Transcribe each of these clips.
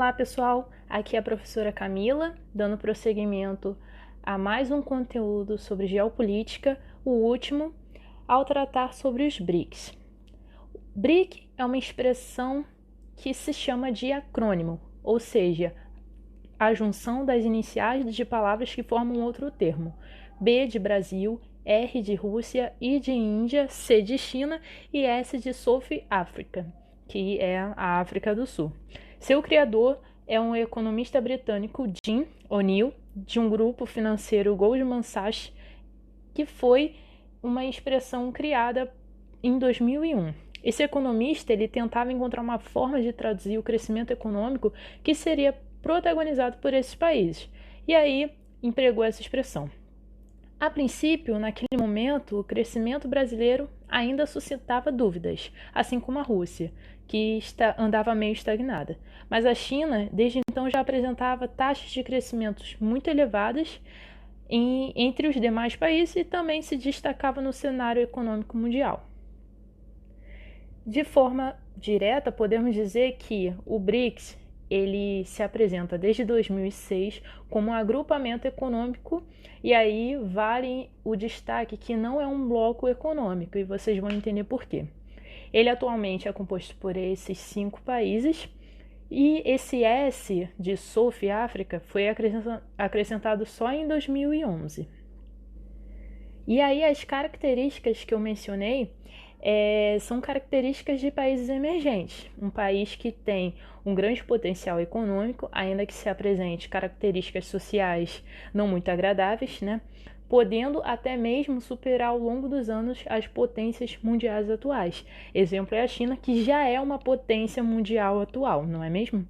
Olá, pessoal! Aqui é a professora Camila, dando prosseguimento a mais um conteúdo sobre geopolítica, o último, ao tratar sobre os BRICS. BRIC é uma expressão que se chama de acrônimo, ou seja, a junção das iniciais de palavras que formam outro termo. B de Brasil, R de Rússia, I de Índia, C de China e S de South África, que é a África do Sul. Seu criador é um economista britânico, Jim O'Neill, de um grupo financeiro Goldman Sachs, que foi uma expressão criada em 2001. Esse economista ele tentava encontrar uma forma de traduzir o crescimento econômico que seria protagonizado por esses países, e aí empregou essa expressão. A princípio, naquele momento, o crescimento brasileiro ainda suscitava dúvidas, assim como a Rússia, que andava meio estagnada. Mas a China, desde então, já apresentava taxas de crescimento muito elevadas entre os demais países e também se destacava no cenário econômico mundial. De forma direta, podemos dizer que o BRICS ele se apresenta desde 2006 como um agrupamento econômico, e aí vale o destaque que não é um bloco econômico, e vocês vão entender por quê. Ele atualmente é composto por esses 5 países, e esse S de South África foi acrescentado só em 2011. E aí as características que eu mencionei são características de países emergentes, um país que tem um grande potencial econômico, ainda que se apresente características sociais não muito agradáveis, né? Podendo até mesmo superar ao longo dos anos as potências mundiais atuais. Exemplo é a China, que já é uma potência mundial atual, não é mesmo?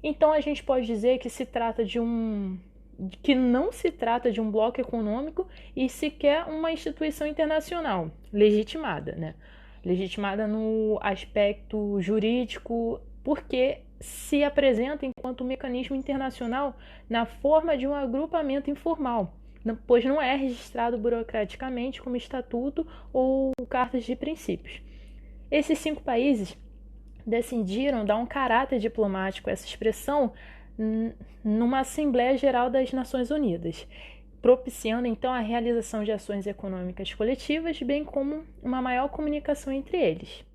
Então a gente pode dizer que não se trata de um bloco econômico e sequer uma instituição internacional legitimada, né? Legitimada no aspecto jurídico, porque se apresenta enquanto um mecanismo internacional na forma de um agrupamento informal, pois não é registrado burocraticamente como estatuto ou cartas de princípios. Esses 5 países decidiram dar um caráter diplomático a essa expressão numa Assembleia Geral das Nações Unidas, propiciando então a realização de ações econômicas coletivas, bem como uma maior comunicação entre eles.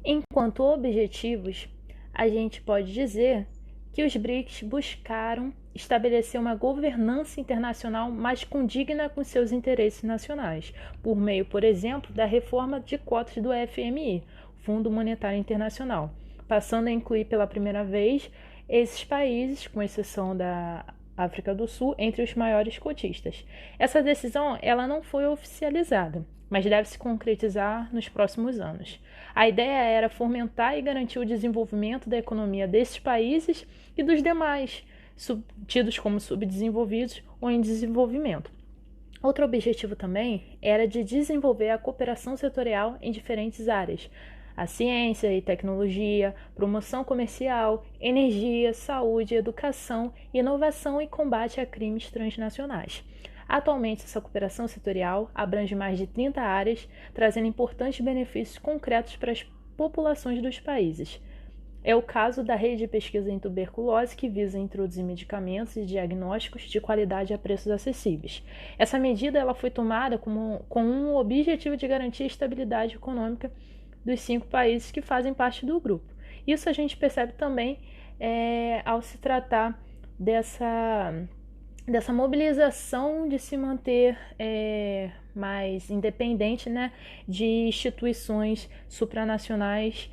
Enquanto objetivos, a gente pode dizer que os BRICS buscaram estabelecer uma governança internacional mais condigna com seus interesses nacionais, por meio, por exemplo, da reforma de cotas do FMI, Fundo Monetário Internacional, passando a incluir pela primeira vez esses países, com exceção da África do Sul, entre os maiores cotistas. Essa decisão ela não foi oficializada, mas deve se concretizar nos próximos anos. A ideia era fomentar e garantir o desenvolvimento da economia desses países e dos demais, tidos como subdesenvolvidos ou em desenvolvimento. Outro objetivo também era de desenvolver a cooperação setorial em diferentes áreas, a ciência e tecnologia, promoção comercial, energia, saúde, educação, inovação e combate a crimes transnacionais. Atualmente, essa cooperação setorial abrange mais de 30 áreas, trazendo importantes benefícios concretos para as populações dos países. É o caso da rede de pesquisa em tuberculose, que visa introduzir medicamentos e diagnósticos de qualidade a preços acessíveis. Essa medida ela foi tomada com o objetivo de garantir a estabilidade econômica dos 5 países que fazem parte do grupo. Isso a gente percebe também ao se tratar dessa mobilização de se manter mais independente, né, de instituições supranacionais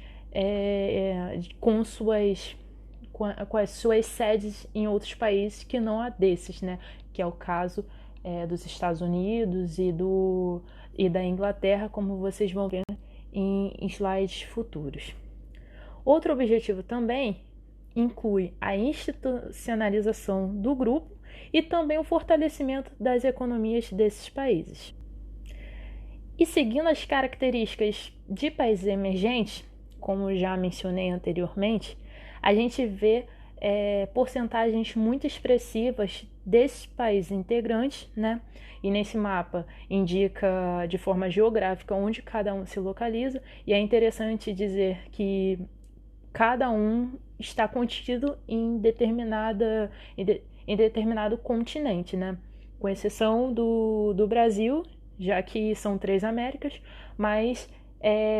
com as suas sedes em outros países que não a desses, né, que é o caso dos Estados Unidos e da Inglaterra, como vocês vão ver em slides futuros. Outro objetivo também inclui a institucionalização do grupo e também o fortalecimento das economias desses países. E seguindo as características de países emergentes, como já mencionei anteriormente, a gente vê porcentagens muito expressivas desses países integrantes, né? E nesse mapa indica de forma geográfica onde cada um se localiza, e é interessante dizer que cada um está contido em determinado continente, né? Com exceção do Brasil, já que são 3 Américas, mas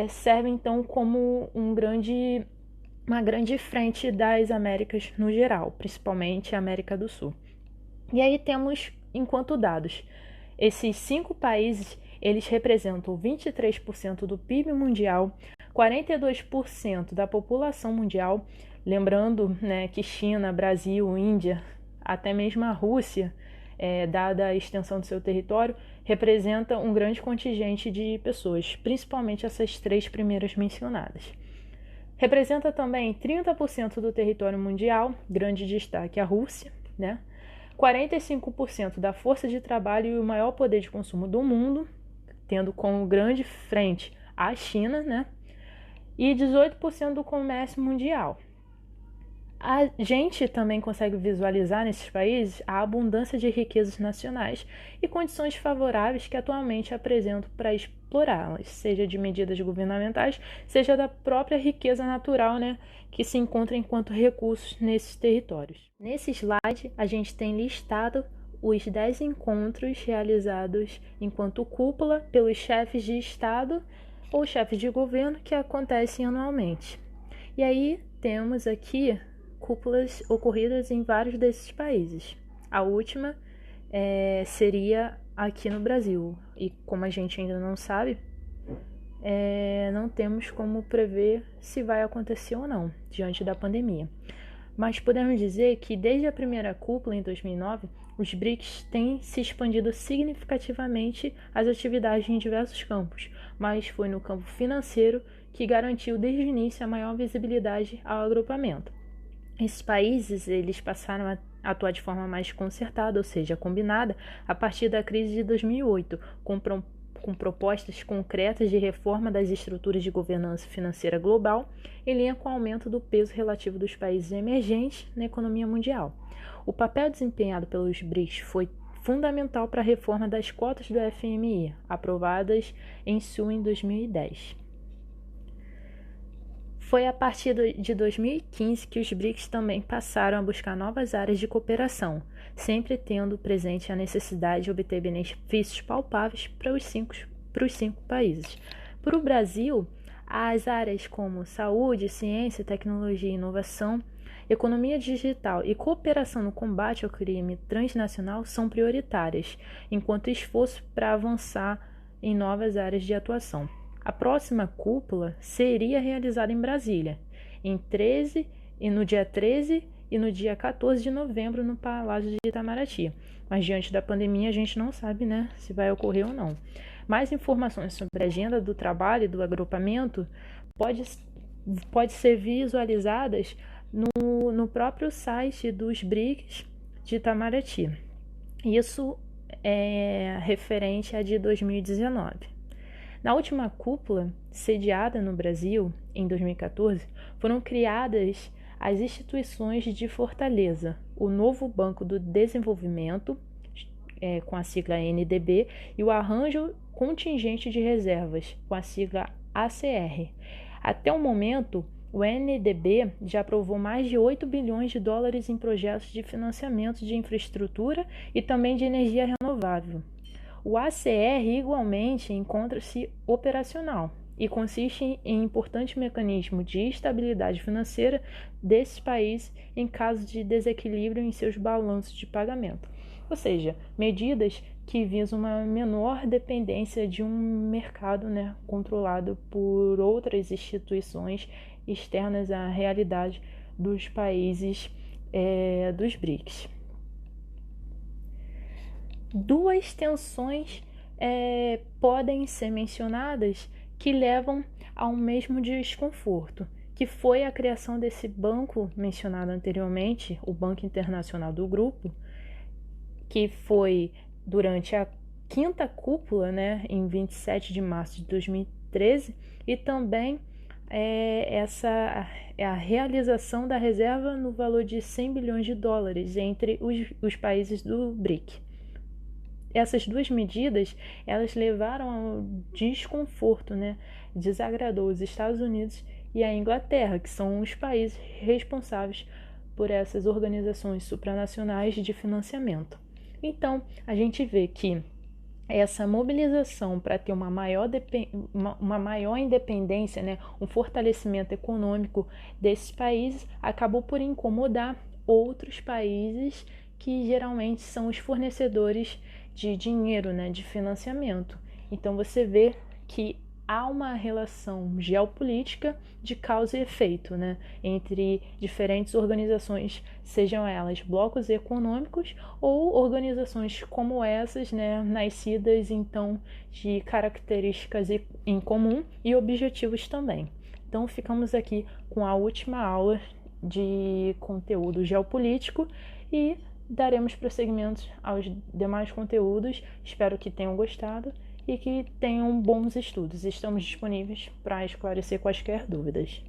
serve então como uma grande frente das Américas no geral, principalmente a América do Sul. E aí temos, enquanto dados, esses 5 países, eles representam 23% do PIB mundial, 42% da população mundial, lembrando, né, que China, Brasil, Índia, até mesmo a Rússia, dada a extensão do seu território, representa um grande contingente de pessoas, principalmente essas 3 primeiras mencionadas. Representa também 30% do território mundial, grande destaque a Rússia, né? 45% da força de trabalho e o maior poder de consumo do mundo, tendo como grande frente a China, né? E 18% do comércio mundial. A gente também consegue visualizar nesses países a abundância de riquezas nacionais e condições favoráveis que atualmente apresentam para explorá-las, seja de medidas governamentais, seja da própria riqueza natural, né, que se encontra enquanto recursos nesses territórios. Nesse slide, a gente tem listado os 10 encontros realizados enquanto cúpula pelos chefes de Estado ou chefes de governo que acontecem anualmente. E aí temos aqui cúpulas ocorridas em vários desses países. A última seria aqui no Brasil. E como a gente ainda não sabe, não temos como prever se vai acontecer ou não, diante da pandemia. Mas podemos dizer que desde a primeira cúpula, em 2009, os BRICS têm se expandido significativamente as atividades em diversos campos, mas foi no campo financeiro que garantiu desde o início a maior visibilidade ao agrupamento. Esses países eles passaram a atuar de forma mais concertada, ou seja, combinada, a partir da crise de 2008, com propostas concretas de reforma das estruturas de governança financeira global, em linha com o aumento do peso relativo dos países emergentes na economia mundial. O papel desempenhado pelos BRICS foi fundamental para a reforma das cotas do FMI, aprovadas em Seul em 2010. Foi a partir de 2015 que os BRICS também passaram a buscar novas áreas de cooperação, sempre tendo presente a necessidade de obter benefícios palpáveis para os cinco países. Para o Brasil, as áreas como saúde, ciência, tecnologia e inovação, economia digital e cooperação no combate ao crime transnacional são prioritárias, enquanto esforço para avançar em novas áreas de atuação. A próxima cúpula seria realizada em Brasília, no dia 13 e no dia 14 de novembro no Palácio de Itamaraty. Mas diante da pandemia a gente não sabe, né, se vai ocorrer ou não. Mais informações sobre a agenda do trabalho e do agrupamento pode ser visualizadas no próprio site dos BRICS de Itamaraty. Isso é referente à de 2019. Na última cúpula, sediada no Brasil, em 2014, foram criadas as instituições de Fortaleza, o novo Banco do Desenvolvimento, com a sigla NDB, e o Arranjo Contingente de Reservas, com a sigla ACR. Até o momento, o NDB já aprovou mais de 8 bilhões de dólares em projetos de financiamento de infraestrutura e também de energia renovável. O ACR igualmente encontra-se operacional e consiste em importante mecanismo de estabilidade financeira desses países em caso de desequilíbrio em seus balanços de pagamento, ou seja, medidas que visam uma menor dependência de um mercado, né, controlado por outras instituições externas à realidade dos países dos BRICS. 2 tensões podem ser mencionadas que levam ao mesmo desconforto, que foi a criação desse banco mencionado anteriormente, o Banco Internacional do Grupo, que foi durante a 5ª cúpula, né, em 27 de março de 2013, e também a realização da reserva no valor de 100 bilhões de dólares entre os países do BRIC. Essas 2 medidas, elas levaram ao desconforto, né? Desagradou os Estados Unidos e a Inglaterra, que são os países responsáveis por essas organizações supranacionais de financiamento. Então, a gente vê que essa mobilização para ter uma maior independência, né, um fortalecimento econômico desses países, acabou por incomodar outros países que geralmente são os fornecedores de dinheiro, né, de financiamento. Então você vê que há uma relação geopolítica de causa e efeito, né, entre diferentes organizações, sejam elas blocos econômicos ou organizações como essas, né, nascidas então de características em comum e objetivos também. Então ficamos aqui com a última aula de conteúdo geopolítico e daremos prosseguimento aos demais conteúdos. Espero que tenham gostado e que tenham bons estudos. Estamos disponíveis para esclarecer quaisquer dúvidas.